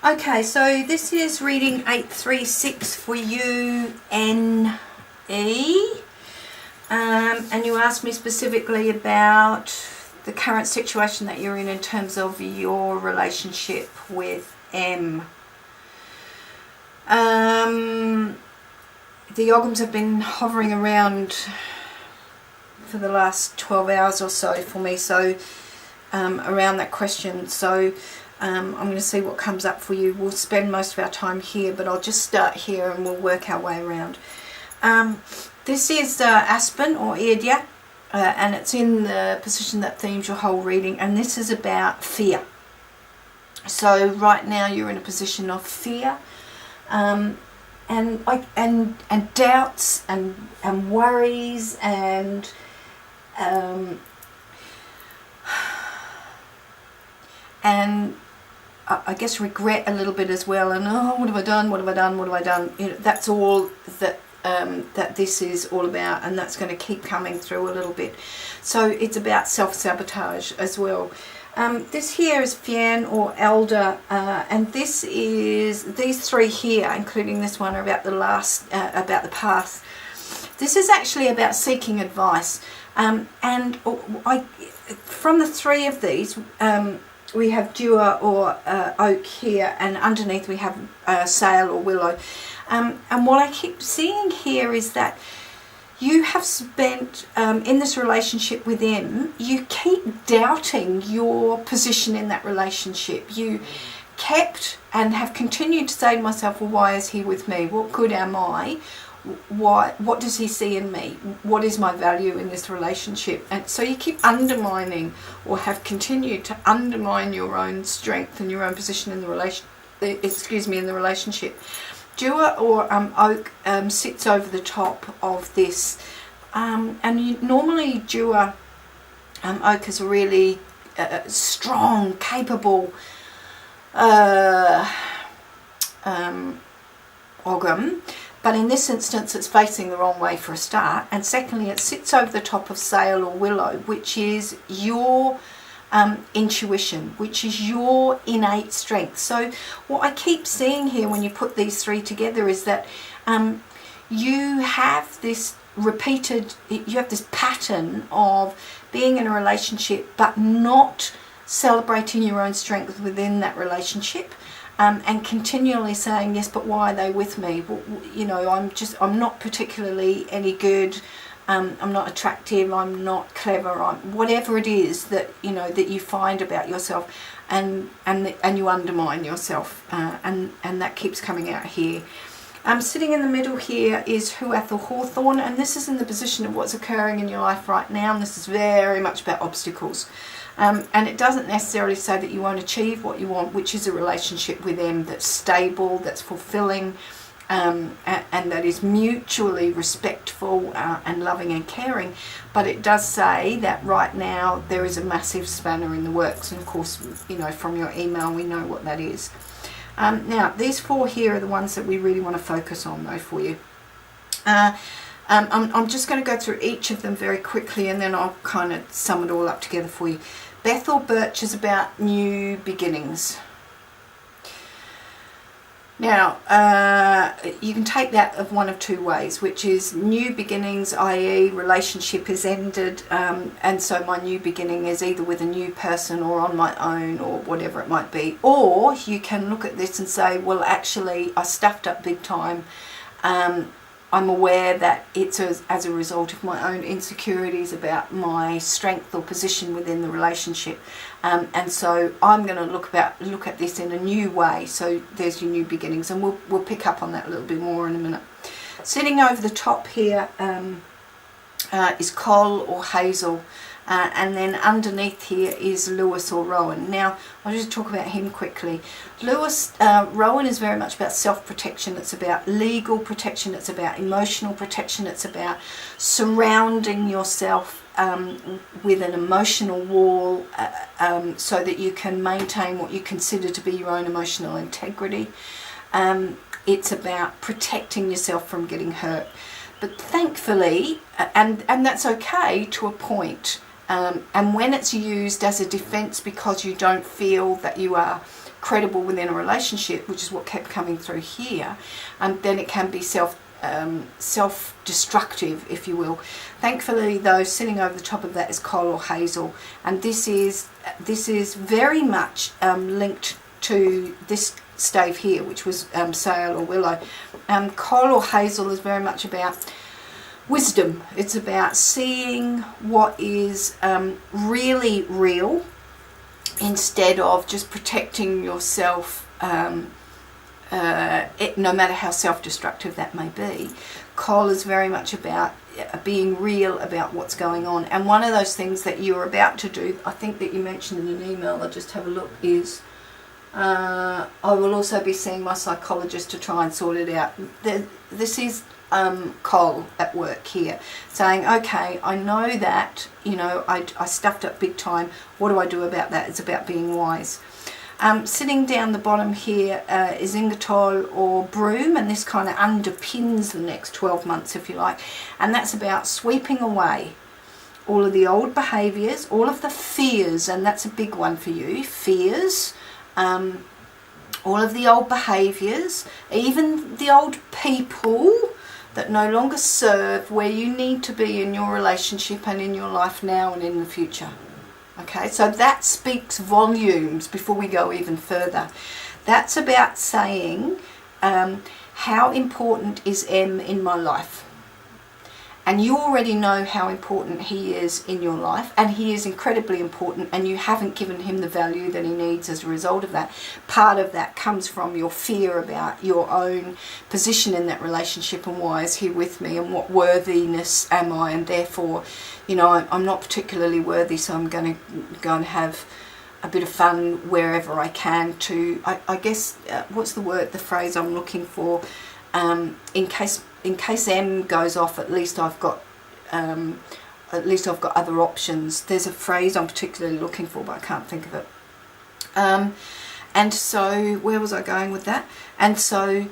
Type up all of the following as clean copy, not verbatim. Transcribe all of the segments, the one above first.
Okay, so this is reading 836 for you, N-E. And you asked me specifically about the current situation that you're in terms of your relationship with M. The Oghams have been hovering around for the last 12 hours or so for me, so around that question. So I'm going to see what comes up for you. We'll spend most of our time here, but I'll just start here and we'll work our way around. This is Aspen or Irdia, and it's in the position that themes your whole reading, and this is about fear. So right now you're in a position of fear, and doubts and worries and I guess regret a little bit as well, and oh, what have I done, what have I done, what have I done, you know, that's all that that this is all about, and that's going to keep coming through a little bit. So it's about self-sabotage as well. This here is Fian or Elder, and this is, these three here, including this one, are about the last, about the past. This is actually about seeking advice, and from the three of these, we have Dewar or Oak here, and underneath we have Sail or Willow. And what I keep seeing here is that you have spent, in this relationship with him, you keep doubting your position in that relationship. You kept and have continued to say to myself, well, why is he with me? What good am I? What does he see in me? What is my value in this relationship? And so you keep undermining, or have continued to undermine, your own strength and your own position in the relationship. Dewar or Oak sits over the top of this, and normally Dewar, Oak is a really strong, capable Ogham. But in this instance, it's facing the wrong way for a start. And secondly, it sits over the top of Sail or Willow, which is your intuition, which is your innate strength. So what I keep seeing here when you put these three together is that you have this this pattern of being in a relationship but not celebrating your own strength within that relationship. And continually saying, yes, but why are they with me? Well, you know, I'm not particularly any good. I'm not attractive. I'm not clever. Whatever it is that, you know, that you find about yourself, and you undermine yourself, and that keeps coming out here. Sitting in the middle here is Huath or Hawthorn, and this is in the position of what's occurring in your life right now, and this is very much about obstacles. And it doesn't necessarily say that you won't achieve what you want, which is a relationship with them that's stable, that's fulfilling, and that is mutually respectful and loving and caring. But it does say that right now there is a massive spanner in the works, and of course, you know, from your email we know what that is. Now these four here are the ones that we really want to focus on though for you. I'm just going to go through each of them very quickly, and then I'll kind of sum it all up together for you. Bethel Birch is about new beginnings. Now, you can take that of one of two ways, which is new beginnings, i.e. relationship is ended, and so my new beginning is either with a new person or on my own or whatever it might be. Or you can look at this and say, well, actually, I stuffed up big time. I'm aware that it's as a result of my own insecurities about my strength or position within the relationship, and so I'm going to look at this in a new way. So there's your new beginnings, and we'll pick up on that a little bit more in a minute. Sitting over the top here is Col or Hazel, and then underneath here is Lewis or Rowan. Now I'll just talk about him quickly. Rowan is very much about self-protection. It's about legal protection, it's about emotional protection, it's about surrounding yourself with an emotional wall, so that you can maintain what you consider to be your own emotional integrity. It's about protecting yourself from getting hurt. But thankfully, and that's okay to a point, and when it's used as a defense because you don't feel that you are credible within a relationship, which is what kept coming through here, then it can be self-destructive, if you will. Thankfully, though, sitting over the top of that is coal or hazel, and this is very much linked to this stave here, which was sale or willow. Coal or hazel is very much about wisdom. It's about seeing what is really real, instead of just protecting yourself, no matter how self-destructive that may be. Coal is very much about being real about what's going on. And one of those things that you're about to do, I think that you mentioned in an email, I'll just have a look, is I will also be seeing my psychologist to try and sort it out. This is Cole at work here, saying, okay, I know that, I stuffed up big time. What do I do about that? It's about being wise. Sitting down the bottom here is Ingertol or Broom, and this kind of underpins the next 12 months, if you like. And that's about sweeping away all of the old behaviours, all of the fears, and that's a big one for you, fears, all of the old behaviours, even the old people that no longer serve where you need to be in your relationship and in your life now and in the future. Okay, so that speaks volumes before we go even further. That's about saying, how important is M in my life? And you already know how important he is in your life, and he is incredibly important, and you haven't given him the value that he needs as a result of that. Part of that comes from your fear about your own position in that relationship, and why is he with me, and what worthiness am I, and therefore, I'm not particularly worthy, so I'm going to go and have a bit of fun wherever I can to, I guess, what's the phrase I'm looking for, in case M goes off, at least I've got other options. There's a phrase I'm particularly looking for, but I can't think of it. And so, where was I going with that? And so,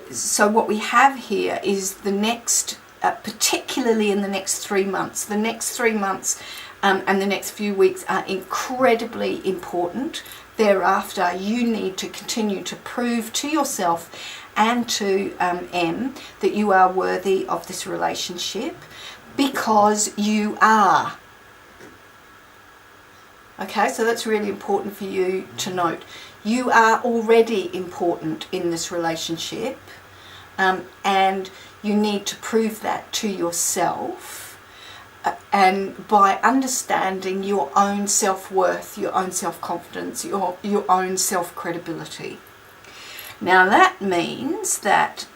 so what we have here is the next, particularly in the next 3 months. The next 3 months and the next few weeks are incredibly important. Thereafter, you need to continue to prove to yourself and to M that you are worthy of this relationship, because you are. Okay, so that's really important for you to note. You are already important in this relationship, and you need to prove that to yourself. And by understanding your own self-worth, your own self-confidence, your own self-credibility. Now that means that,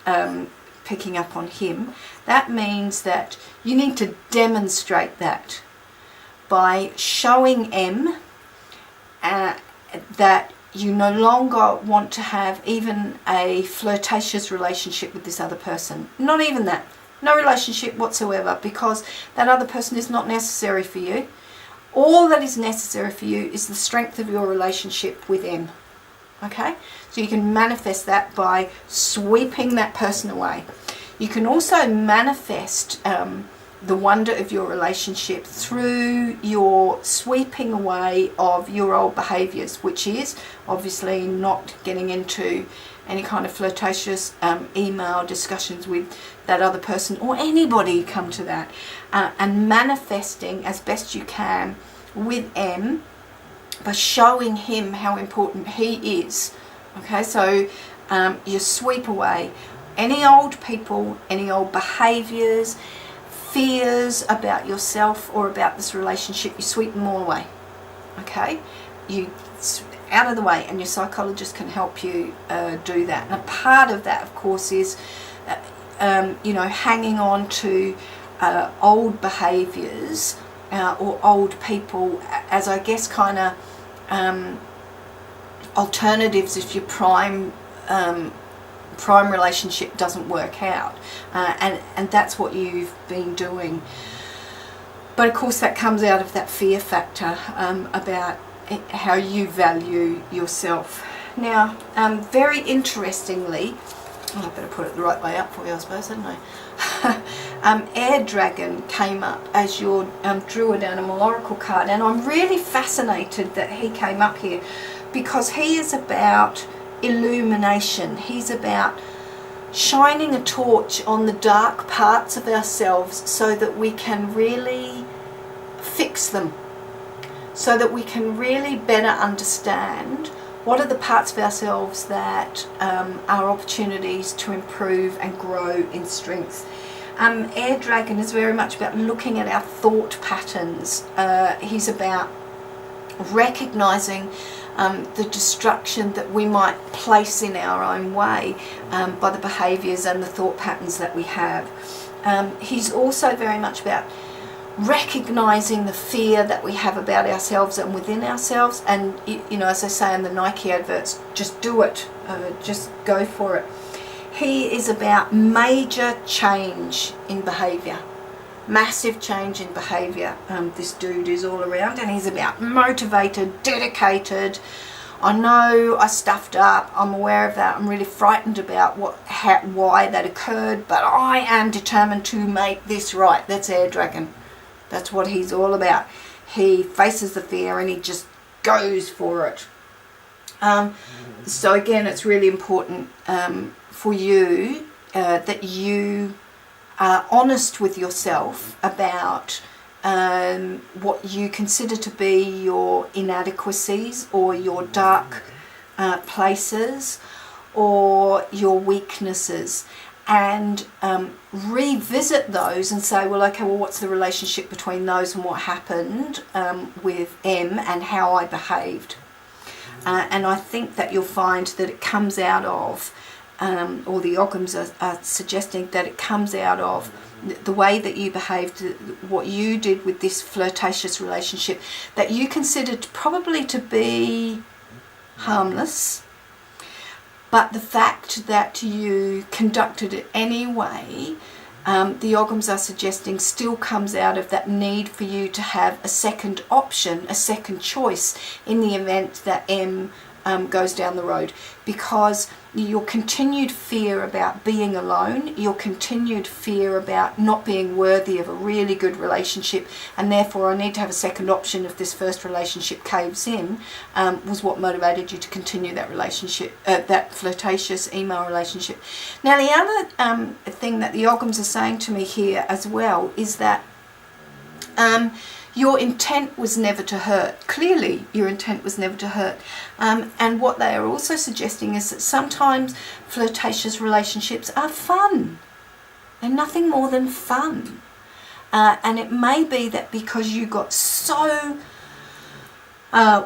picking up on him, that means that you need to demonstrate that by showing M that you no longer want to have even a flirtatious relationship with this other person. Not even that. No relationship whatsoever, because that other person is not necessary for you. All that is necessary for you is the strength of your relationship with M. Okay? So you can manifest that by sweeping that person away. You can also manifest the wonder of your relationship through your sweeping away of your old behaviours, which is obviously not getting into any kind of flirtatious email discussions with that other person or anybody come to that, and manifesting as best you can with M by showing him how important he is. Okay, so you sweep away any old people, any old behaviours, fears about yourself or about this relationship. You sweep them all away. Okay, you out of the way, and your psychologist can help you do that. And a part of that, of course, is hanging on to old behaviours or old people as, I guess, kind of alternatives if your prime relationship doesn't work out, and that's what you've been doing. But of course that comes out of that fear factor about how you value yourself. Now, very interestingly, I better put it the right way up for you, I suppose, hadn't I? Air Dragon came up as your Druid Animal Oracle card, and I'm really fascinated that he came up here, because he is about illumination. He's about shining a torch on the dark parts of ourselves so that we can really fix them, so that we can really better understand what are the parts of ourselves that are opportunities to improve and grow in strength. Air Dragon is very much about looking at our thought patterns. He's about recognizing the destruction that we might place in our own way by the behaviours and the thought patterns that we have. He's also very much about recognizing the fear that we have about ourselves and within ourselves, and you know, as I say in the Nike adverts, just do it, just go for it. He is about major change in behaviour, massive change in behaviour. This dude is all around, and he's about motivated, dedicated. I know I stuffed up, I'm aware of that, I'm really frightened about why that occurred, but I am determined to make this right. That's Air Dragon. That's what he's all about. He faces the fear and he just goes for it. So again, it's really important for you that you are honest with yourself about what you consider to be your inadequacies or your dark places or your weaknesses, and revisit those and say, well, okay, well, what's the relationship between those and what happened with M and how I behaved? And I think that you'll find that it comes out of, or the Oghams are suggesting that it comes out of the way that you behaved, what you did with this flirtatious relationship that you considered probably to be harmless, but the fact that you conducted it anyway, the Oghams are suggesting still comes out of that need for you to have a second option, a second choice in the event that M goes down the road, because your continued fear about being alone, your continued fear about not being worthy of a really good relationship, and therefore I need to have a second option if this first relationship caves in, was what motivated you to continue that relationship, that flirtatious email relationship. Now the other thing that the Oghams are saying to me here as well is that your intent was never to hurt. Clearly, your intent was never to hurt. And what they are also suggesting is that sometimes flirtatious relationships are fun. They're nothing more than fun. And it may be that because you got so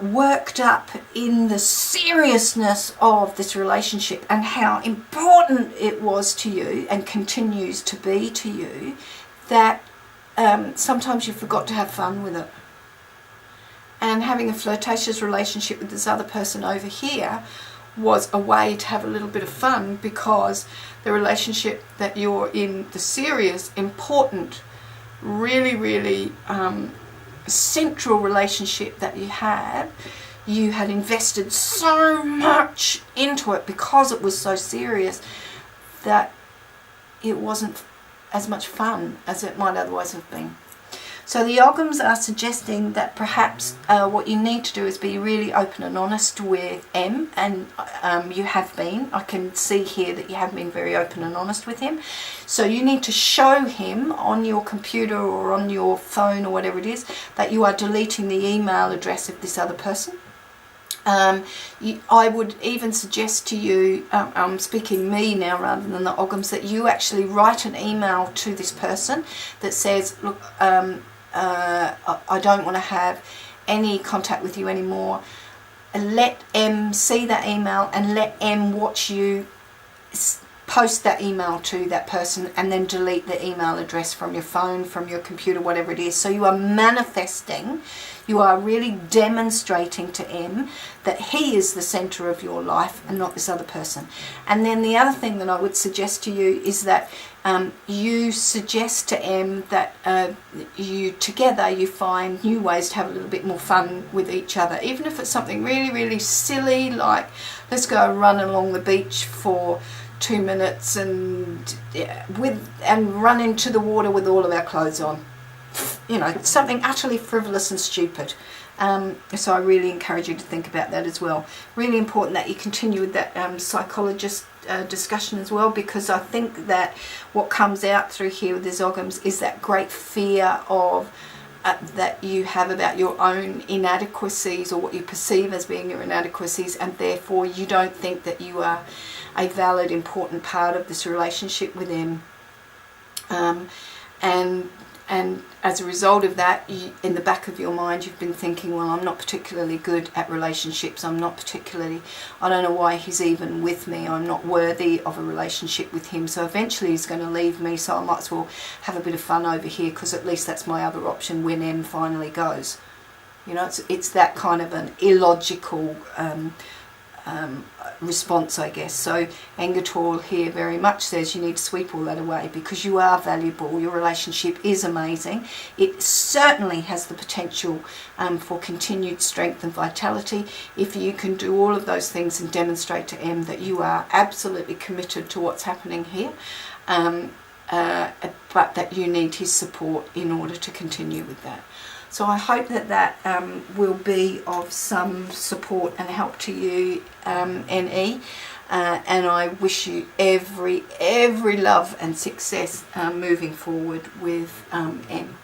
worked up in the seriousness of this relationship and how important it was to you and continues to be to you, that sometimes you forgot to have fun with it. And having a flirtatious relationship with this other person over here was a way to have a little bit of fun, because the relationship that you're in, the serious, important, really, really central relationship that you had invested so much into it because it was so serious that it wasn't as much fun as it might otherwise have been. So the Oghams are suggesting that perhaps what you need to do is be really open and honest with M, and you have been. I can see here that you have been very open and honest with him. So you need to show him on your computer or on your phone or whatever it is that you are deleting the email address of this other person. I would even suggest to you, I'm speaking me now rather than the Oghams, that you actually write an email to this person that says, look, I don't want to have any contact with you anymore. Let M see that email and let M watch you post that email to that person, and then delete the email address from your phone, from your computer, whatever it is. So you are manifesting, you are really demonstrating to M that he is the center of your life and not this other person. And then the other thing that I would suggest to you is that you suggest to M that you together you find new ways to have a little bit more fun with each other, even if it's something really, really silly, like let's go run along the beach for 2 minutes and run into the water with all of our clothes on. You know, something utterly frivolous and stupid. So I really encourage you to think about that as well. Really important that you continue with that psychologist discussion as well, because I think that what comes out through here with the Oghams is that great fear of that you have about your own inadequacies, or what you perceive as being your inadequacies, and therefore you don't think that you are a valid, important part of this relationship with him. And as a result of that, in the back of your mind, you've been thinking, well, I'm not particularly good at relationships. I don't know why he's even with me. I'm not worthy of a relationship with him. So eventually he's going to leave me. So I might as well have a bit of fun over here, because at least that's my other option when M finally goes. You know, it's that kind of an illogical response, I guess. So Engator here very much says you need to sweep all that away, because you are valuable. Your relationship is amazing. It certainly has the potential for continued strength and vitality if you can do all of those things and demonstrate to M that you are absolutely committed to what's happening here, but that you need his support in order to continue with that. So I hope that will be of some support and help to you, NE, and I wish you every love and success moving forward with M.